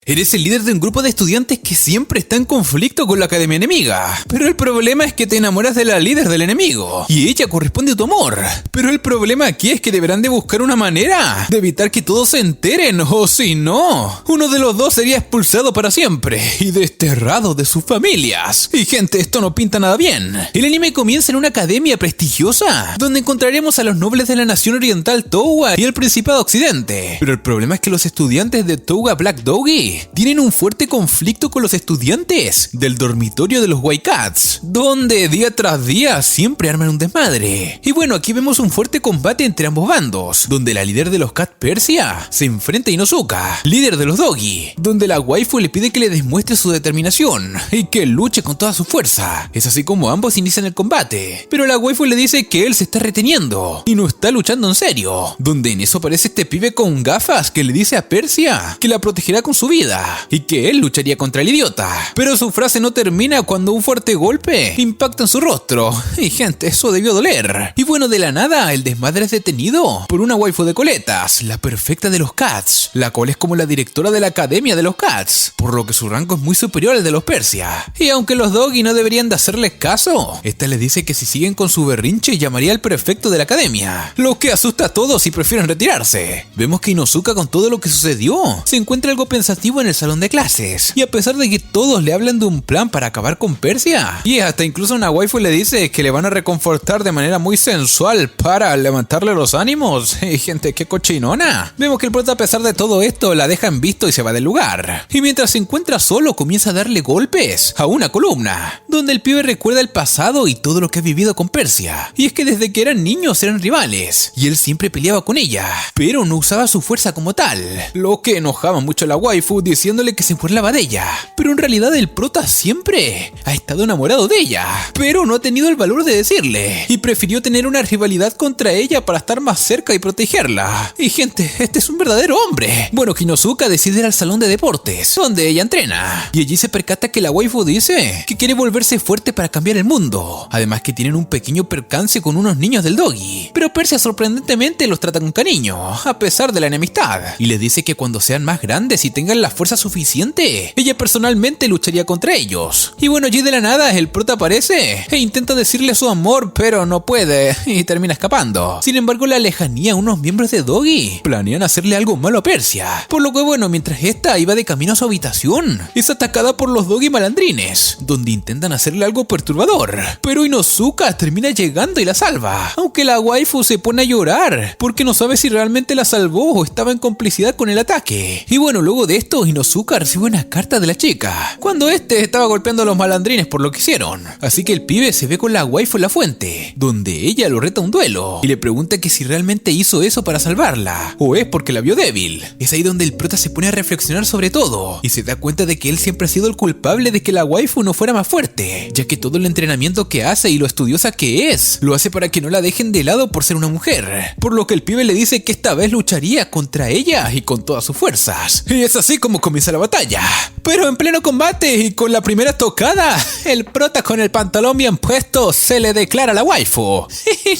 Eres el líder de un grupo de estudiantes que siempre está en conflicto con la academia enemiga. Pero el problema es que te enamoras de la líder del enemigo y ella corresponde a tu amor. Pero el problema aquí es que deberán de buscar una manera de evitar que todos se enteren, o si no, uno de los dos sería expulsado para siempre y desterrado de sus familias. Y gente, esto no pinta nada bien. El anime comienza en una academia prestigiosa, donde encontraremos a los nobles de la nación oriental Touga y el Principado Occidente. Pero el problema es que los estudiantes de Touga Black Doggy tienen un fuerte conflicto con los estudiantes del dormitorio de los White Cats, donde día tras día siempre arman un desmadre. Y bueno, aquí vemos un fuerte combate entre ambos bandos, donde la líder de los Cat Persia se enfrenta a Inosuka, líder de los Doggy, donde la waifu le pide que le demuestre su determinación y que luche con toda su fuerza. Es así como ambos inician el combate, pero la waifu le dice que él se está reteniendo y no está luchando en serio, donde en eso aparece este pibe con gafas que le dice a Persia que la protegerá con su vida y que él lucharía contra el idiota. Pero su frase no termina cuando un fuerte golpe impacta en su rostro. Y gente, eso debió doler. Y bueno, de la nada, el desmadre es detenido por una waifu de coletas, la perfecta de los Cats, la cual es como la directora de la academia de los Cats, por lo que su rango es muy superior al de los Persia. Y aunque los Doggy no deberían de hacerles caso, esta les dice que si siguen con su berrinche llamaría al prefecto de la academia, lo que asusta a todos y prefieren retirarse. Vemos que Inosuka, con todo lo que sucedió, se encuentra algo pensativo en el salón de clases, y a pesar de que todos le hablan de un plan para acabar con Persia, y hasta incluso una waifu le dice que le van a reconfortar de manera muy sensual para levantarle los ánimos, y gente, qué cochinona. Vemos que el prota, a pesar de todo esto, la deja en visto y se va del lugar, y mientras se encuentra solo comienza a darle golpes a una columna, donde el pibe recuerda el pasado y todo lo que ha vivido con Persia, y es que desde que eran niños eran rivales, y él siempre peleaba con ella, pero no usaba su fuerza como tal, lo que enojaba mucho a la waifu, diciéndole que se burlaba de ella. Pero en realidad el prota siempre ha estado enamorado de ella, pero no ha tenido el valor de decirle, y prefirió tener una rivalidad contra ella para estar más cerca y protegerla. Y gente, este es un verdadero hombre. Bueno, Inosuka decide ir al salón de deportes, donde ella entrena, y allí se percata que la waifu dice que quiere volverse fuerte para cambiar el mundo. Además que tienen un pequeño percance con unos niños del Doggy, pero Persia sorprendentemente los trata con cariño, a pesar de la enemistad, y les dice que cuando sean más grandes y tengan la fuerza suficiente, ella personalmente lucharía contra ellos. Y bueno, allí de la nada el prota aparece e intenta decirle su amor, pero no puede y termina escapando. Sin embargo, la lejanía, unos miembros de Doggy planean hacerle algo malo a Persia, por lo que bueno, mientras esta iba de camino a su habitación, es atacada por los Doggy malandrines, donde intentan hacerle algo perturbador, pero Inosuka termina llegando y la salva, aunque la waifu se pone a llorar porque no sabe si realmente la salvó o estaba en complicidad con el ataque. Y bueno, luego de esto Inosuka recibe una carta de la chica, cuando este estaba golpeando a los malandrines por lo que hicieron. Así que el pibe se ve con la waifu en la fuente, donde ella lo reta a un duelo y le pregunta que si realmente hizo eso para salvarla o es porque la vio débil. Es ahí donde el prota se pone a reflexionar sobre todo y se da cuenta de que él siempre ha sido el culpable de que la waifu no fuera más fuerte, ya que todo el entrenamiento que hace y lo estudiosa que es, lo hace para que no la dejen de lado por ser una mujer, por lo que el pibe le dice que esta vez lucharía contra ella y con todas sus fuerzas. Y es así como comienza la batalla. Pero en pleno combate y con la primera tocada, el prota con el pantalón bien puesto se le declara a la waifu.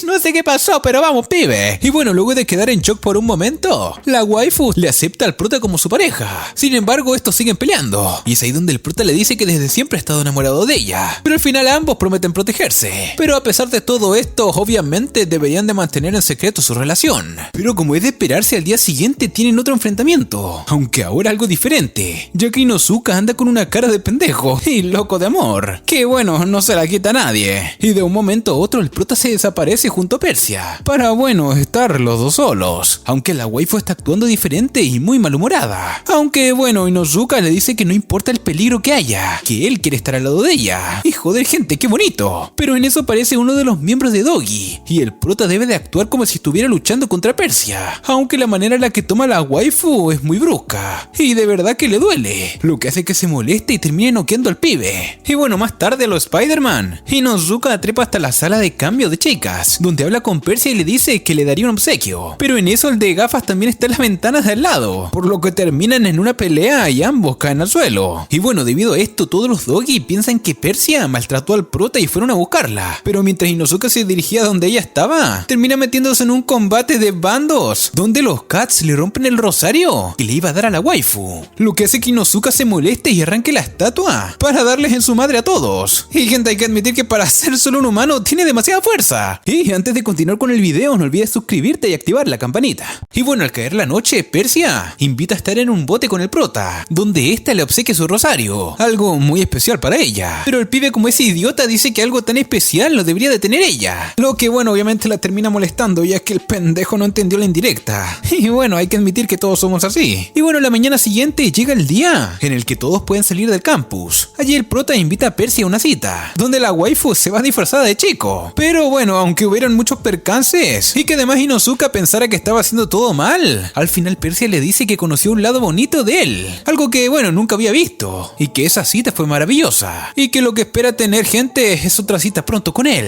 No sé qué pasó, pero vamos, pibe. Y bueno, luego de quedar en shock por un momento, la waifu le acepta al prota como su pareja. Sin embargo, estos siguen peleando, y es ahí donde el prota le dice que desde siempre ha estado enamorado de ella. Pero al final ambos prometen protegerse. Pero a pesar de todo esto, obviamente deberían de mantener en secreto su relación. Pero como es de esperarse, al día siguiente tienen otro enfrentamiento, aunque ahora algo diferente, ya que Inosuka anda con una cara de pendejo y loco de amor, que bueno, no se la quita a nadie. Y de un momento a otro el prota se desaparece junto a Persia, para bueno, estar los dos solos, aunque la waifu está actuando diferente y muy malhumorada. Aunque bueno, Inosuka le dice que no importa el peligro que haya, que él quiere estar al lado de ella. Y joder, gente, qué bonito. Pero en eso aparece uno de los miembros de Doggy, y el prota debe de actuar como si estuviera luchando contra Persia, aunque la manera en la que toma la waifu es muy brusca, y de verdad que le duele, lo que hace que se moleste y termine noqueando al pibe. Y bueno, más tarde a lo Spider-Man, Inosuka trepa hasta la sala de cambio de chicas, donde habla con Persia y le dice que le daría un obsequio. Pero en eso el de gafas también está en las ventanas de al lado, por lo que terminan en una pelea y ambos caen al suelo. Y bueno, debido a esto todos los Doggy piensan que Persia maltrató al prota y fueron a buscarla. Pero mientras Inosuka se dirigía a donde ella estaba, termina metiéndose en un combate de bandos, donde los Cats le rompen el rosario que le iba a dar a la waifu. Lo que hace que Inosuka se moleste y arranque la estatua para darles en su madre a todos. Y gente, hay que admitir que para ser solo un humano tiene demasiada fuerza. Y antes de continuar con el video, no olvides suscribirte y activar la campanita. Y bueno, al caer la noche, Persia invita a estar en un bote con el prota, donde ésta le obsequia su rosario, algo muy especial para ella. Pero el pibe, como es idiota, dice que algo tan especial lo debería de tener ella. Lo que bueno, obviamente la termina molestando, ya que el pendejo no entendió la indirecta. Y bueno, hay que admitir que todos somos así. Y bueno, la mañana siguiente llega el día en el que todos pueden salir del campus. Allí el prota invita a Persia a una cita, donde la waifu se va disfrazada de chico. Pero bueno, aunque hubieron muchos percances y que además Inosuka pensara que estaba haciendo todo mal, al final Persia le dice que conoció un lado bonito de él, algo que bueno, nunca había visto, y que esa cita fue maravillosa, y que lo que espera tener, gente, es otra cita pronto con él.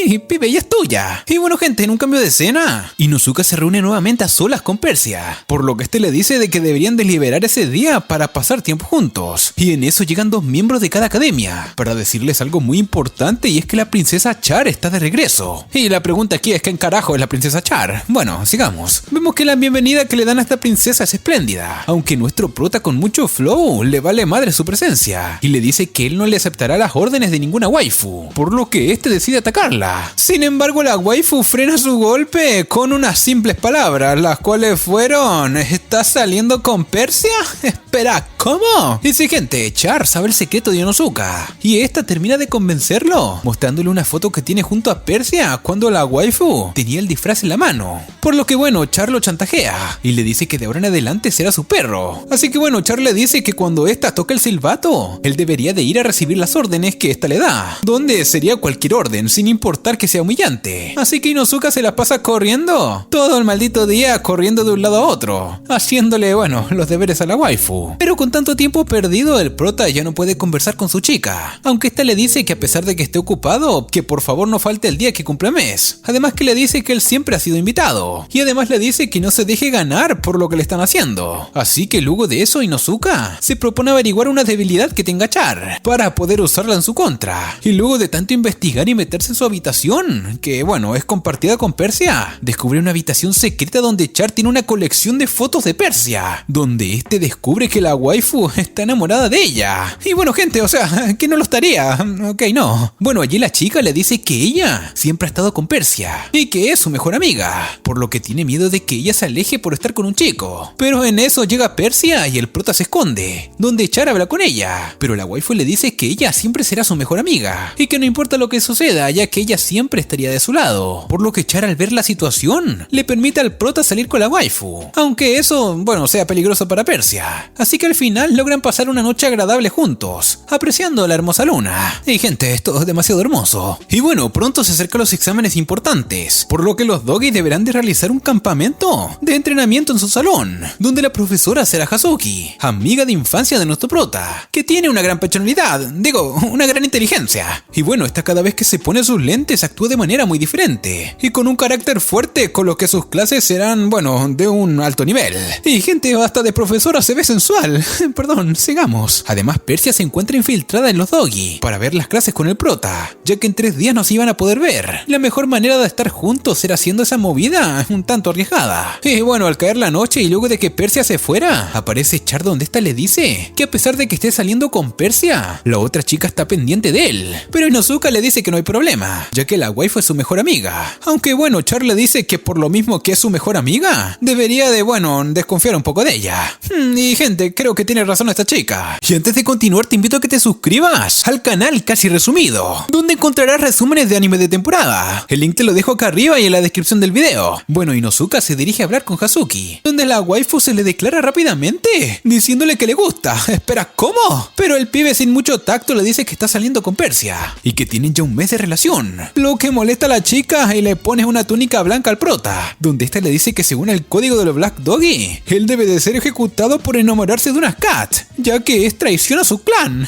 Y pibe, ya es tuya. Y bueno, gente, en un cambio de escena, Inosuka se reúne nuevamente a solas con Persia, por lo que este le dice de que deberían deliberar ese día para pasar tiempo juntos. Y en eso llegan dos miembros de cada academia para decirles algo muy importante, y es que la princesa Char está de regreso. Y la pregunta aquí es: ¿quién carajo es la princesa Char? Bueno, sigamos. Vemos que la bienvenida que le dan a esta princesa es espléndida, aunque nuestro prota con mucho flow le vale madre su presencia y le dice que él no le aceptará las órdenes de ninguna waifu, por lo que este decide atacarla. Sin embargo, la waifu frena su golpe con unas simples palabras, las cuales fueron: ¿estás saliendo con Persia? Espera, ¿cómo? Y sí, gente, Char sabe el secreto de Inosuka y esta termina de convencerlo, mostrándole una foto que tiene junto a Persia cuando la waifu tenía el disfraz en la mano. Por lo que bueno, Char lo chantajea y le dice que de ahora en adelante será su perro. Así que bueno, Char le dice que cuando ésta toque el silbato, él debería de ir a recibir las órdenes que ésta le da, donde sería cualquier orden, sin importar que sea humillante. Así que Inosuka se la pasa corriendo todo el maldito día, corriendo de un lado a otro, haciéndole, bueno, los deberes a la waifu. Pero con tanto tiempo perdido, el prota ya no puede conversar con su chica, aunque esta le dice que a pesar de que esté ocupado, que por favor no falte el día que cumple mes. Además que le dice que él siempre ha sido invitado, y además le dice que no se deje ganar por lo que le están haciendo. Así que luego de eso, Inosuka se propone averiguar una debilidad que tenga Char para poder usarla en su contra. Y luego de tanto investigar y meterse en su habitación, que bueno, es compartida con Persia, descubre una habitación secreta donde Char tiene una colección de fotos de Persia, donde este descubre que la waifu está enamorada de ella. Y bueno, gente, o sea, que no lo estaría. Ok, no. Bueno, allí la chica le dice que ella siempre ha estado con Persia y que es su mejor amiga, por lo que tiene miedo de que ella se aleje por estar con un chico. Pero en eso llega Persia y el prota se esconde, donde Char habla con ella, pero la waifu le dice que ella siempre será su mejor amiga y que no importa lo que suceda, ya que ella siempre estaría de su lado, por lo que Char, al ver la situación, le permite al prota salir con la waifu, aunque eso, bueno, sea peligroso para Persia. Así que al final logran pasar una noche agradable juntos, apreciando la hermosa luna. Y gente, esto es demasiado hermoso. Y bueno, pronto se acercan los exámenes importantes, por lo que los doggies deberán de realizar un campamento de entrenamiento en su salón, donde la profesora será Hazuki, amiga de infancia de nuestro prota, que tiene una gran personalidad, digo, una gran inteligencia. Y bueno, esta cada vez que se pone sus lentes actúa de manera muy diferente, y con un carácter fuerte, con lo que sus clases serán, bueno, de un alto nivel. Y gente, hasta de profesora se ve sensual. Perdón, sigamos. Además, Persia se encuentra infiltrada en los doggy para ver las clases con el prota, ya que en 3 días no se iban a poder ver. La mejor manera de estar juntos era haciendo esa movida un tanto arriesgada. Y bueno, al caer la noche y luego de que Persia se fuera, aparece Char donde esta le dice que a pesar de que esté saliendo con Persia, la otra chica está pendiente de él. Pero Inosuka le dice que no hay problema, ya que la waifu es su mejor amiga. Aunque bueno, Char le dice que por lo mismo que es su mejor amiga, debería de, bueno, desconfiar un poco de ella. Y gente, creo que tiene razón esta chica. Y antes de continuar, te invito a que te suscribas al canal Casi Resumido, donde encontrarás resúmenes de anime de temporada. El link te lo dejo acá arriba y en la descripción del video. Bueno, Inosuka se dirige a hablar con Hazuki, donde la waifu se le declara rápidamente, diciéndole que le gusta. Espera, ¿cómo? Pero el pibe sin mucho tacto le dice que está saliendo con Persia y que tienen ya un mes de relación, lo que molesta a la chica y le pone una túnica blanca al prota, donde esta le dice que según el código de los Black Doggy, él debe de ser ejecutado por enamorarse de una a Kat, ya que es traición a su clan.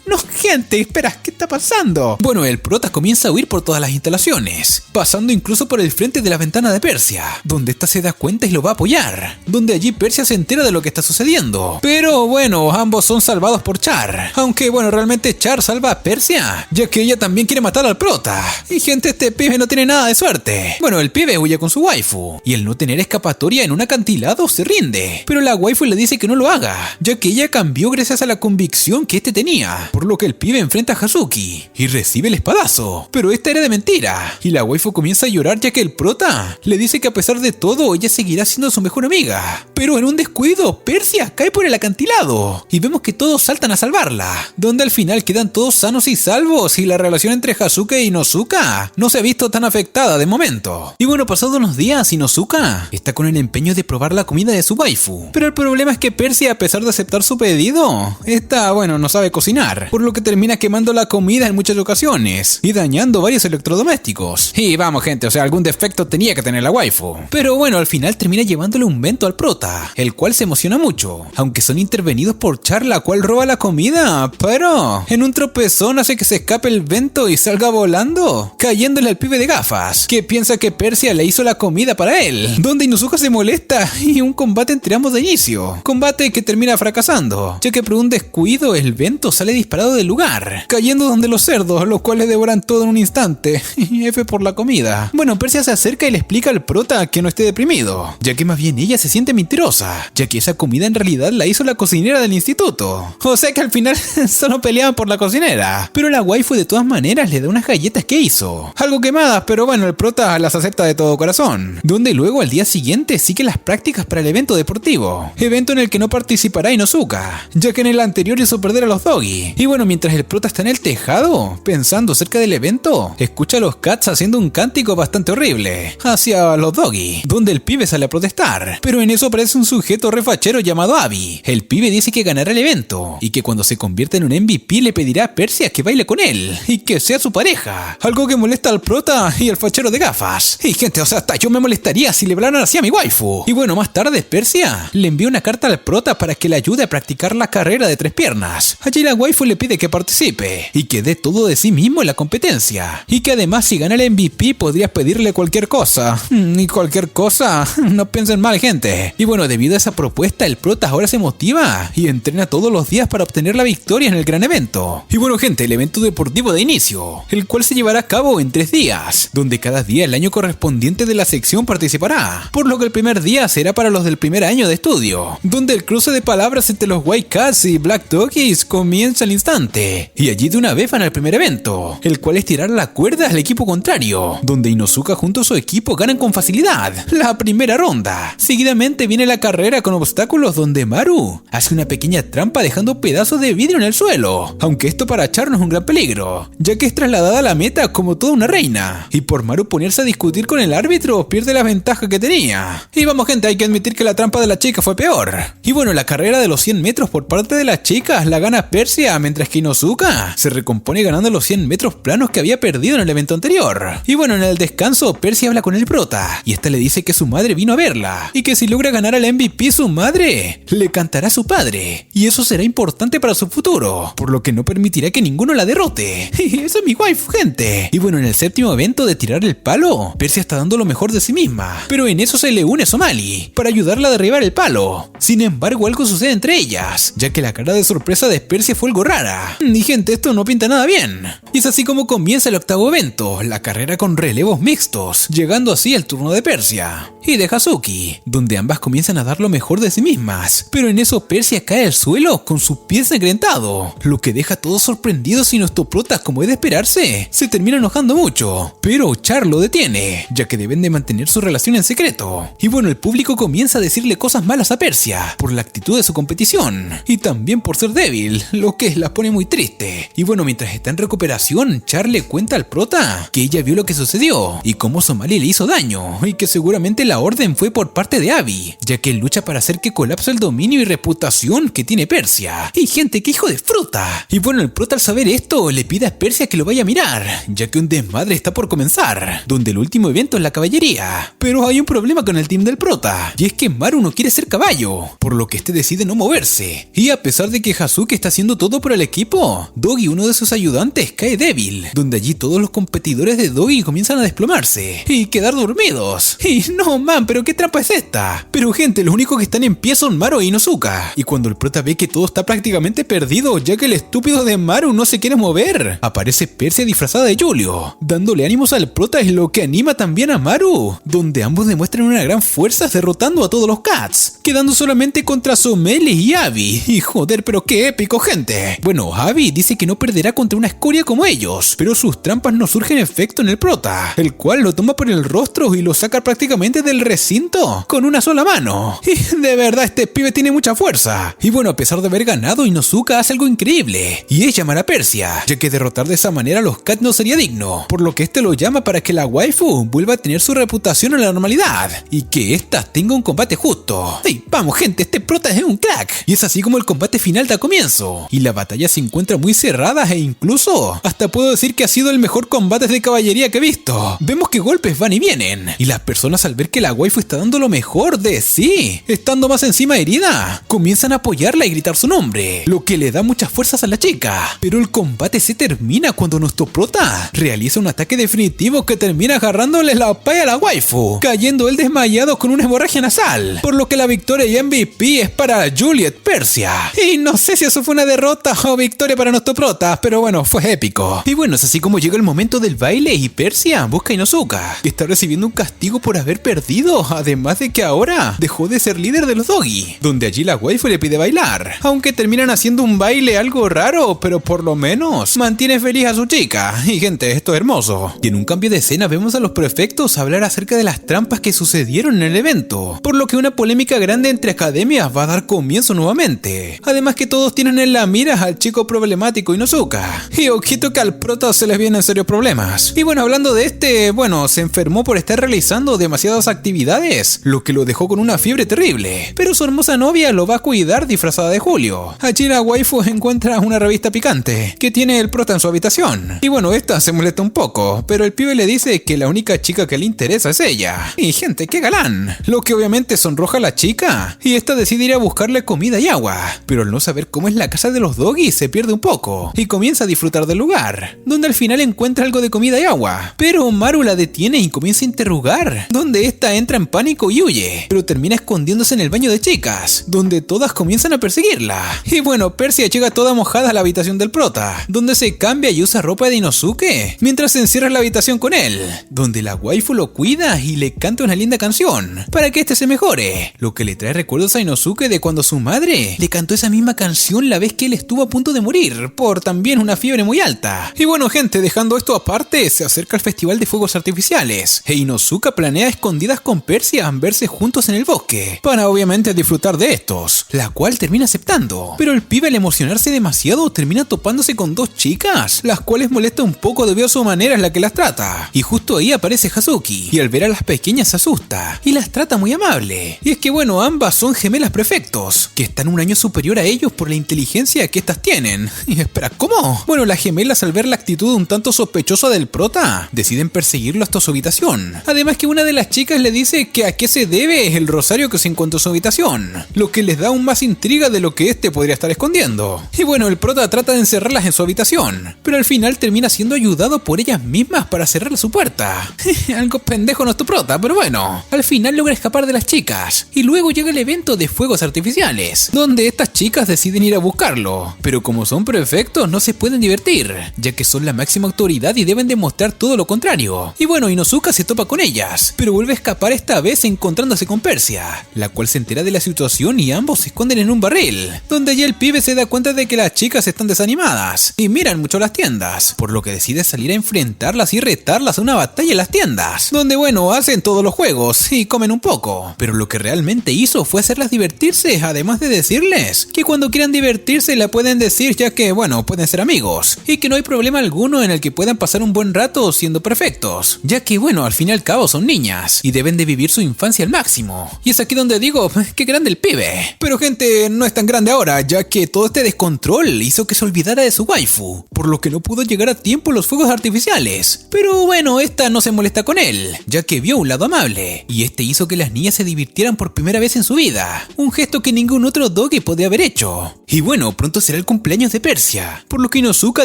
No, gente, espera, ¿qué está pasando? Bueno, el prota comienza a huir por todas las instalaciones, pasando incluso por el frente de la ventana de Persia, donde ésta se da cuenta y lo va a apoyar, donde allí Persia se entera de lo que está sucediendo. Pero bueno, ambos son salvados por Char, aunque bueno, realmente Char salva a Persia, ya que ella también quiere matar al prota. Y gente, este pibe no tiene nada de suerte. Bueno, el pibe huye con su waifu, y al no tener escapatoria en un acantilado se rinde, pero la waifu le dice que no lo haga, ya que ella cambió gracias a la convicción que este tenía, por lo que el pibe enfrenta a Hazuki y recibe el espadazo, pero esta era de mentira, y la waifu comienza a llorar ya que el prota le dice que a pesar de todo ella seguirá siendo su mejor amiga. Pero en un descuido, Persia cae por el acantilado y vemos que todos saltan a salvarla, donde al final quedan todos sanos y salvos y la relación entre Hazuki y Inosuka no se ha visto tan afectada de momento. Y bueno, pasados unos días, Inosuka está con el empeño de probar la comida de su waifu, pero el problema es que Persia, a pesar de aceptar su pedido, no sabe cocinar, por lo que termina quemando la comida en muchas ocasiones y dañando varios electrodomésticos. Y vamos, gente, algún defecto tenía que tener la waifu. Pero bueno, al final termina llevándole un bento al prota, el cual se emociona mucho, aunque son intervenidos por Char, la cual roba la comida, pero en un tropezón hace que se escape el bento y salga volando, cayéndole al pibe de gafas, que piensa que Persia le hizo la comida para él, donde Inosuka se molesta y un combate entre ambos de inicio, combate que termina fracasando, ya que por un descuido el bento sale disparado del lugar, cayendo donde los cerdos, los cuales devoran todo en un instante. F por la comida. Bueno, Persia se acerca y le explica al prota que no esté deprimido, ya que más bien ella se siente mentirosa, ya que esa comida en realidad la hizo la cocinera del instituto. O sea que al final solo peleaban por la cocinera, pero la waifu de todas maneras le da unas galletas que hizo, algo quemadas, pero bueno, el prota las acepta de todo corazón, donde luego al día siguiente sigue las prácticas para el evento deportivo, evento en el que no participará Inosuka, ya que en el anterior hizo perder a los doggy. Y bueno, mientras el prota está en el tejado, pensando acerca del evento, escucha a los cats haciendo un cántico bastante horrible hacia los doggy, donde el pibe sale a protestar, pero en eso aparece un sujeto refachero llamado Abby. El pibe dice que ganará el evento y que cuando se convierta en un MVP le pedirá a Persia que baile con él y que sea su pareja, algo que molesta al prota y al fachero de gafas. Y gente, hasta yo me molestaría si le hablaran así a mi waifu. Y bueno, más tarde Persia le envía una carta al prota para que le ayude a practicar la carrera de 3 piernas. Allí la waifu le pide que participe y que dé todo de sí mismo en la competencia, y que además si gana el MVP podrías pedirle cualquier cosa. Y cualquier cosa, no piensen mal, gente. Y bueno, debido a esa propuesta el prota ahora se motiva y entrena todos los días para obtener la victoria en el gran evento. Y bueno, gente, el evento deportivo de inicio, el cual se llevará a cabo en 3 días, donde cada día el año correspondiente de la sección participará, por lo que el primer día será para los del primer año de estudio, donde el cruce de palabras entre los White Cats y Black Doggies comienza al instante, y allí de una vez van al primer evento, el cual es tirar la cuerda al equipo contrario, donde Inosuka junto a su equipo ganan con facilidad la primera ronda. Seguidamente viene la carrera con obstáculos, donde Maru hace una pequeña trampa dejando pedazos de vidrio en el suelo, aunque esto para Char no es un gran peligro, ya que es trasladada a la meta como toda una reina, y por Maru ponerse a discutir con el árbitro pierde la ventaja que tenía. Y vamos, gente, hay que admitir que la trampa de la chica fue peor. Y bueno, la carrera de los 100 metros por parte de las chicas la gana Persia, mientras que Inosuka se recompone ganando los 100 metros planos que había perdido en el evento anterior. Y bueno, en el descanso Persia habla con el prota y esta le dice que su madre vino a verla y que si logra ganar al MVP su madre le cantará a su padre, y eso será importante para su futuro, por lo que no permitirá que ninguno la derrote. Y eso es mi waifu, gente. Y bueno, en el séptimo evento de tirar el palo, Persia está dando lo mejor de sí misma, pero en eso se le une Somali para ayudarla a derribar el palo. Sin embargo, algo sucede entre ellas, ya que la cara de sorpresa de Persia fue algo rara. Y gente, esto no pinta nada bien. Y es así como comienza el octavo evento, la carrera con relevos mixtos, llegando así al turno de Persia y de Hazuki, donde ambas comienzan a dar lo mejor de sí mismas, pero en eso Persia cae al suelo con su pie ensangrentado, lo que deja a todos sorprendidos, y nuestro prota, como es de esperarse, se termina enojando mucho, pero Char lo detiene, ya que deben de mantener su relación en secreto. Y bueno, el público comienza a decirle cosas malas a Persia por la actitud de su competición y también por ser débil, lo que la pone muy triste. Y bueno, mientras está en recuperación, Char le cuenta al prota que ella vio lo que sucedió y cómo Somali le hizo daño, y que seguramente la orden fue por parte de Abby, ya que él lucha para hacer que colapse el dominio y reputación que tiene Persia. Y gente, qué hijo de fruta. Y bueno, el prota al saber esto le pide a Persia que lo vaya a mirar, ya que un desmadre está por comenzar, donde el último evento es la caballería. Pero hay un problema con el team del prota, y es que Maru no quiere ser caballo, por lo que este decide no no moverse. Y a pesar de que Hazuki está haciendo todo por el equipo, Doggy, uno de sus ayudantes, cae débil, donde allí todos los competidores de Doggy comienzan a desplomarse y quedar dormidos. Y no man, pero qué trampa es esta. Pero gente, los únicos que están en pie son Maru e Inosuka. Y cuando el prota ve que todo está prácticamente perdido, ya que el estúpido de Maru no se quiere mover, aparece Persia disfrazada de Julio, dándole ánimos al prota, es lo que anima también a Maru, donde ambos demuestran una gran fuerza derrotando a todos los Cats, quedando solamente contra Someli y Abby. Y joder, pero qué épico, gente. Bueno, Abby dice que no perderá contra una escoria como ellos, pero sus trampas no surgen efecto en el prota, el cual lo toma por el rostro y lo saca prácticamente del recinto con una sola mano. Y de verdad este pibe tiene mucha fuerza. Y bueno, a pesar de haber ganado, Inosuka hace algo increíble, y es llamar a Persia, ya que derrotar de esa manera a los Cats no sería digno, por lo que este lo llama para que la waifu vuelva a tener su reputación en la normalidad y que ésta tenga un combate justo. ¡Hey, vamos gente! Este prota es un crack. Y es así como el combate final da comienzo, y la batalla se encuentra muy cerrada e incluso hasta puedo decir que ha sido el mejor combate de caballería que he visto. Vemos que golpes van y vienen, y las personas al ver que la waifu está dando lo mejor de sí, estando más encima herida, comienzan a apoyarla y gritar su nombre, lo que le da muchas fuerzas a la chica. Pero el combate se termina cuando nuestro prota realiza un ataque definitivo que termina agarrándole la paya a la waifu, cayendo él desmayado con una hemorragia nasal, por lo que la victoria y MVP es para Juliet Persia. Y no sé si eso fue una derrota o victoria para nuestro prota, pero bueno, fue épico. Y bueno, es así como llega el momento del baile y Persia busca a Inosuka, que está recibiendo un castigo por haber perdido, además de que ahora dejó de ser líder de los Doggy, donde allí la waifu le pide bailar, aunque terminan haciendo un baile algo raro, pero por lo menos mantiene feliz a su chica. Y gente, esto es hermoso. Y en un cambio de escena vemos a los prefectos hablar acerca de las trampas que sucedieron en el evento, por lo que una polémica grande entre academias va a dar comienzo nuevamente. Además que todos tienen en la mira al chico problemático Inosuka, y ojito que al prota se les vienen serios problemas. Y bueno, hablando de este, bueno, se enfermó por estar realizando demasiadas actividades, lo que lo dejó con una fiebre terrible, pero su hermosa novia lo va a cuidar disfrazada de Julio. Allí la waifu encuentra una revista picante que tiene el prota en su habitación, y bueno, esta se molesta un poco, pero el pibe le dice que la única chica que le interesa es ella. Y gente, qué galán, lo que obviamente sonroja a la chica, y esta decide ir a buscarle comida y agua, pero al no saber cómo es la casa de los Doggy se pierde un poco y comienza a disfrutar del lugar, donde al final encuentra algo de comida y agua, pero Maru la detiene y comienza a interrogar, donde esta entra en pánico y huye, pero termina escondiéndose en el baño de chicas, donde todas comienzan a perseguirla. Y bueno, Persia llega toda mojada a la habitación del prota, donde se cambia y usa ropa de Inosuke, mientras se encierra en la habitación con él, donde la waifu lo cuida y le canta una linda canción para que este se mejore, lo que le trae recuerdos a Inosuke de cuando su madre le cantó esa misma canción la vez que él estuvo a punto de morir por también una fiebre muy alta. Y bueno gente, dejando esto aparte, se acerca el festival de fuegos artificiales e Inosuka planea a escondidas con Persia verse juntos en el bosque para obviamente disfrutar de estos, la cual termina aceptando, pero el pibe al emocionarse demasiado termina topándose con dos chicas, las cuales molesta un poco debido a su manera en la que las trata, y justo ahí aparece Hazuki, y al ver a las pequeñas se asusta y las trata muy amable. Y es que bueno, ambas son gemelas prefectos, que están un año superior a ellos por la inteligencia que estas tienen. Y espera, ¿cómo? Bueno, las gemelas al ver la actitud un tanto sospechosa del prota, deciden perseguirlo hasta su habitación. Además que una de las chicas le dice que a qué se debe el rosario que se encontró en su habitación, lo que les da aún más intriga de lo que este podría estar escondiendo. Y bueno, el prota trata de encerrarlas en su habitación, pero al final termina siendo ayudado por ellas mismas para cerrar su puerta. Algo pendejo nuestro prota, pero bueno, al final logra escapar de las chicas, y luego llega el evento de fuegos artificiales, donde estas chicas deciden ir a buscarlo, pero como son prefectos no se pueden divertir, ya que son la máxima autoridad y deben demostrar todo lo contrario. Y bueno, Inosuka se topa con ellas, pero vuelve a escapar esta vez encontrándose con Persia, la cual se entera de la situación y ambos se esconden en un barril, donde ya el pibe se da cuenta de que las chicas están desanimadas y miran mucho las tiendas, por lo que decide salir a enfrentarlas y retarlas a una batalla en las tiendas, donde bueno, hacen todos los juegos y comen un poco, pero lo que realmente hizo fue hacerlas divertirse, además de decirles que cuando quieran divertirse la pueden decir, ya que bueno, pueden ser amigos y que no hay problema alguno en el que puedan pasar un buen rato siendo perfectos, ya que bueno, al fin y al cabo son niñas y deben de vivir su infancia al máximo. Y es aquí donde digo, qué grande el pibe. Pero gente, no es tan grande ahora, ya que todo este descontrol hizo que se olvidara de su waifu, por lo que no pudo llegar a tiempo a los fuegos artificiales. Pero bueno, esta no se molesta con él, ya que vio un lado amable, y este hizo que las niñas se divirtieran por primera vez en su vida, un gesto que ningún otro doggy podía haber hecho. Y bueno, pronto será el cumpleaños de Persia, por lo que Inosuka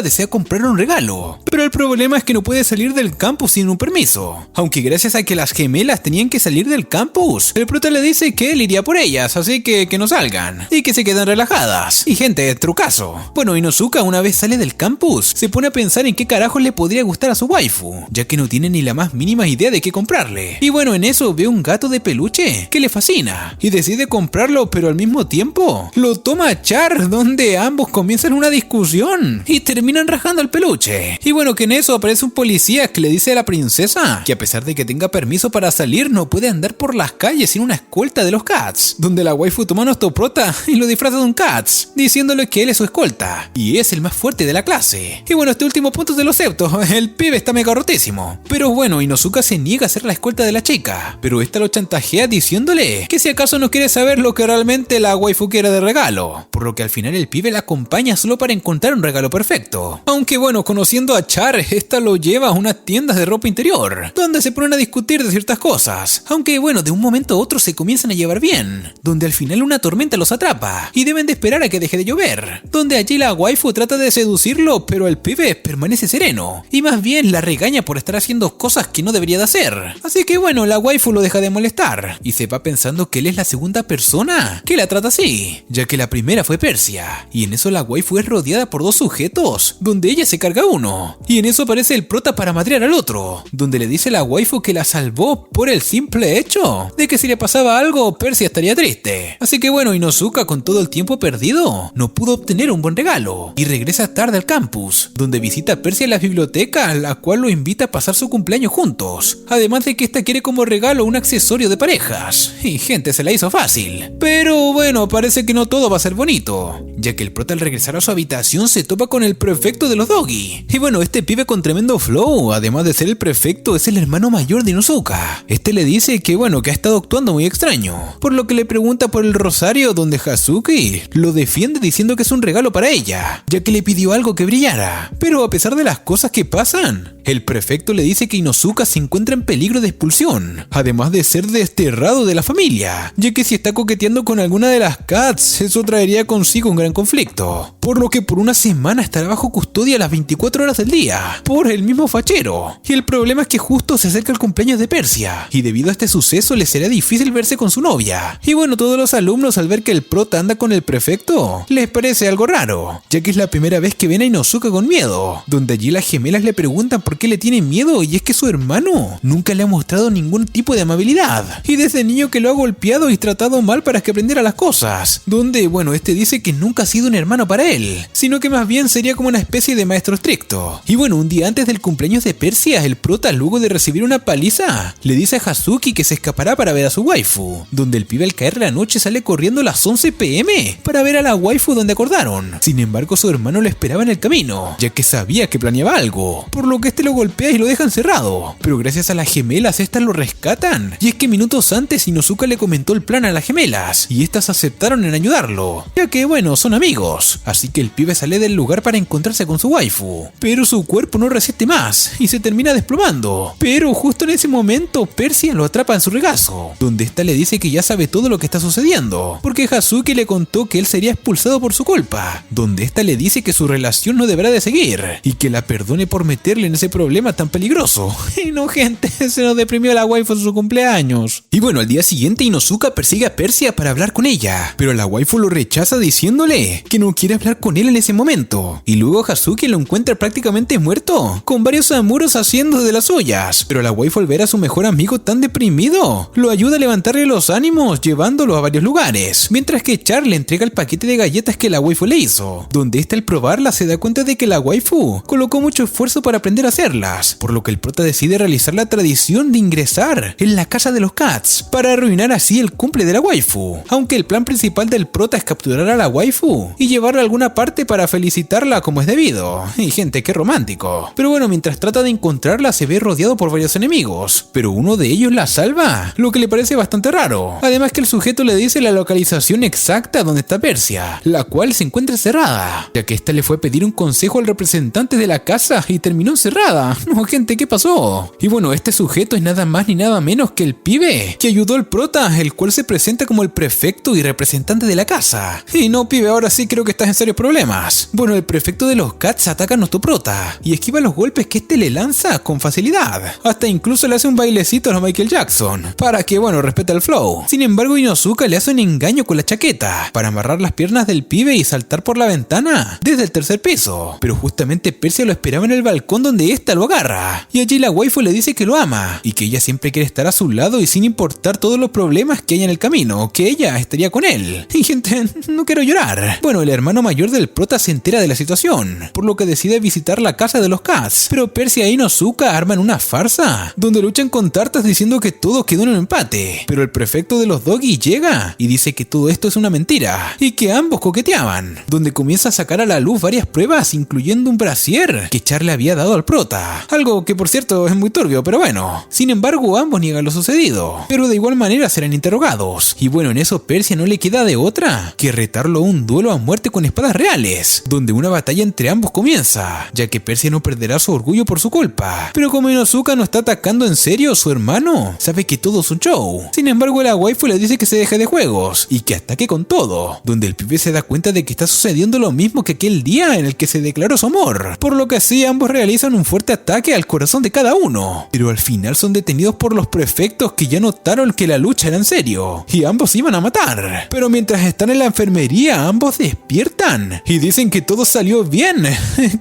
desea comprar un regalo. Pero el problema es que no puede salir del campus sin un permiso. Aunque gracias a que las gemelas tenían que salir del campus, el prota le dice que él iría por ellas, así que no salgan, y que se queden relajadas. Y gente, trucazo. Bueno, Inosuka una vez sale del campus, se pone a pensar en qué carajos le podría gustar a su waifu, ya que no tiene ni la más mínima idea de qué comprarle. Y bueno, en eso ve un gato de peluche que le fascina, y decide comprarlo, pero al mismo tiempo lo toma Char, donde ambos comienzan una discusión y terminan rajando el peluche. Y bueno, que en eso aparece un policía que le dice a la princesa que a pesar de que tenga permiso para salir, no puede andar por las calles sin una escolta de los Cats, donde la waifu toma a nuestro prota y lo disfraza de un Cats, diciéndole que él es su escolta y es el más fuerte de la clase. Y bueno, este último punto es de lo acepto, el pibe está mega rotísimo. Pero bueno, Inosuka se niega a ser la escolta de la chica, pero esta lo chantajea diciéndole que si acaso no quiere saber lo que realmente la waifu quiere de regalo, por lo que al final el pibe la acompaña solo para encontrar un regalo perfecto. Aunque bueno, conociendo a Char, esta lo lleva a unas tiendas de ropa interior, donde se ponen a discutir de ciertas cosas. Aunque bueno, de un momento a otro se comienzan a llevar bien, donde al final una tormenta los atrapa y deben de esperar a que deje de llover, donde allí la waifu trata de seducirlo, pero el pibe permanece sereno y más bien la regaña por estar haciendo cosas que no debería de hacer. Así que bueno, la waifu lo deja de molestar y se va pensando que él es la segunda persona que la trata así, ya que la primera fue Persia, y en eso la waifu es rodeada por dos sujetos, donde ella se carga uno, y en eso aparece el prota para madrear al otro, donde le dice a la waifu que la salvó por el simple hecho de que si le pasaba algo, Persia estaría triste. Así que bueno, Inosuka, con todo el tiempo perdido, no pudo obtener un buen regalo y regresa tarde al campus, donde visita a Persia en la biblioteca, la cual lo invita a pasar su cumpleaños juntos, además de que esta quiere como regalo un accesorio de parejas, y gente, se la hizo fácil. Pero bueno, parece que no todo va a ser bonito, ya que el prota al regresar a su habitación se topa con el prefecto de los doggy. Y bueno, este pibe con tremendo flow, además de ser el prefecto, es el hermano mayor de Inosuka. Este le dice que bueno, que ha estado actuando muy extraño, por lo que le pregunta por el rosario, donde Hazuki lo defiende diciendo que es un regalo para ella, ya que le pidió algo que brillara. Pero a pesar de las cosas que pasan, el prefecto le dice que Inosuka se encuentra en peligro de expulsión, además de ser desterrado de la familia, ya que si está coqueteando con alguna de las Cats, eso traería consigo un gran conflicto, por lo que por una semana estará bajo custodia las 24 horas del día, por el mismo fachero. Y el problema es que justo se acerca el cumpleaños de Persia, y debido a este suceso le será difícil verse con su novia. Y bueno, todos los alumnos al ver que el prota anda con el prefecto, les parece algo raro, ya que es la primera vez que ven a Inosuka con miedo, donde allí las gemelas le preguntan por qué le tienen miedo, y es que su hermano nunca le ha mostrado ningún tipo de amabilidad, y desde niño que lo ha golpeado y tratado mal para que aprendiera las cosas, donde bueno, este dice que nunca ha sido un hermano para él, sino que más bien sería como una especie de maestro estricto. Y bueno, un día antes del cumpleaños de Persia, el prota, luego de recibir una paliza, le dice a Hazuki que se escapará para ver a su waifu, donde el pibe al caer la noche sale corriendo a las 11 p.m. para ver a la waifu donde acordaron. Sin embargo, su hermano lo esperaba en el camino, ya que sabía que planeaba algo, por lo que este lo golpea y lo deja encerrado. Pero gracias a las gemelas, estas lo rescatan, y es que minutos antes Inosuka le comentó el plan a las gemelas, y estas aceptaron en ayudarlo, ya que bueno, son amigos. Así que el pibe sale del lugar para encontrarse con su waifu, pero su cuerpo no resiste más y se termina desplomando. Pero justo en ese momento Persia lo atrapa en su regazo, donde esta le dice que ya sabe todo lo que está sucediendo, porque Hazuki le contó que él sería expulsado por su culpa, donde esta le dice que su relación no deberá de seguir y que la perdone por meterle en ese problema tan peligroso. Y no, gente, se nos deprimió la waifu en su cumpleaños. Y bueno, al día siguiente Inosuka persigue a Persia para hablar con ella, pero la waifu lo rechaza diciéndole que no quiere hablar con él en ese momento. Y luego Hazuki lo encuentra prácticamente muerto, con varios amuros haciendo de las suyas. Pero la waifu, al ver a su mejor amigo tan deprimido, lo ayuda a levantarle los ánimos llevándolo a varios lugares, mientras que Char le entrega el paquete de galletas que la waifu le hizo, donde esta al probarla se da cuenta de que la waifu colocó mucho esfuerzo para aprender a hacerlas, por lo que el prota decide realizar la tradición de ingresar en la casa de los Cats para arruinar así el cumple de la waifu, aunque el plan principal del prota es capturar a la waifu y llevarla a alguna parte para felicitarla como es debido. Y gente, qué romántico. Pero bueno, mientras trata de encontrarla se ve rodeado por varios enemigos, pero uno de ellos la salva, lo que le parece bastante raro. Además que el sujeto le dice la localización exacta donde está Persia, la cual se encuentra cerrada, ya que ésta le fue a pedir un consejo al representante de la casa y terminó encerrada. nada. No, gente, ¿qué pasó? Y bueno, este sujeto es nada más ni nada menos que el pibe que ayudó al prota, el cual se presenta como el prefecto y representante de la casa. Y no, pibe, ahora sí creo que estás en serios problemas. Bueno, el prefecto de los Cats ataca a nuestro prota y esquiva los golpes que este le lanza con facilidad. Hasta incluso le hace un bailecito a los Michael Jackson, para que, bueno, respete el flow. Sin embargo, Inosuka le hace un engaño con la chaqueta, para amarrar las piernas del pibe y saltar por la ventana desde el tercer piso. Pero justamente Persia lo esperaba en el balcón donde ésta lo agarra. Y allí la waifu le dice que lo ama, y que ella siempre quiere estar a su lado y sin importar todos los problemas que hay en el camino, que ella estaría con él. Y gente, no quiero llorar. Bueno, el hermano mayor del prota se entera de la situación, por lo que decide visitar la casa de los Cats. Pero Persia e Inosuka arman una farsa, donde luchan con tartas diciendo que todo quedó en un empate. Pero el prefecto de los Doggy llega y dice que todo esto es una mentira, y que ambos coqueteaban, donde comienza a sacar a la luz varias pruebas, incluyendo un brasier que Char le había dado al prota. Algo que por cierto es muy turbio, pero bueno. Sin embargo, ambos niegan lo sucedido, pero de igual manera serán interrogados. Y bueno, en eso Persia no le queda de otra que retarlo a un duelo a muerte con espadas reales, donde una batalla entre ambos comienza, ya que Persia no perderá su orgullo por su culpa. Pero como Inosuka no está atacando en serio, su hermano sabe que todo es un show. Sin embargo, la waifu le dice que se deje de juegos y que ataque con todo, donde el pibe se da cuenta de que está sucediendo lo mismo que aquel día en el que se declaró su amor, por lo que así ambos realizan un fuerte ataque al corazón de cada uno. Pero al final son detenidos por los prefectos, que ya notaron que la lucha era en serio y ambos iban a matar. Pero mientras están en la enfermería, ambos despiertan y dicen que todo salió bien,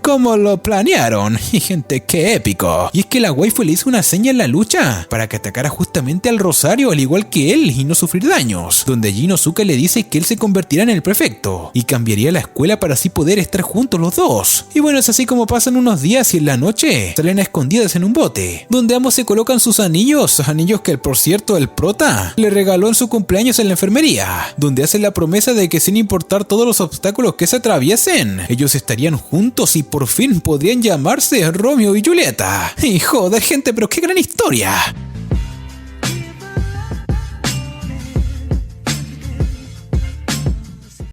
como lo planearon. Y gente, qué épico. Y es que la waifu le hizo una seña en la lucha para que atacara justamente al Rosario al igual que él y no sufrir daños, donde allí Inosuka le dice que él se convertirá en el prefecto y cambiaría la escuela para así poder estar juntos los dos. Y bueno, es así como pasan unos días y en la noche salen a escondidas en un bote, donde ambos se colocan sus anillos que por cierto el prota le regaló en su cumpleaños en la enfermería, donde hacen la promesa de que sin importar todos los obstáculos que se atraviesen, ellos estarían juntos y por fin podrían llamarse Romeo y Julieta. Y joder, gente, pero qué gran historia.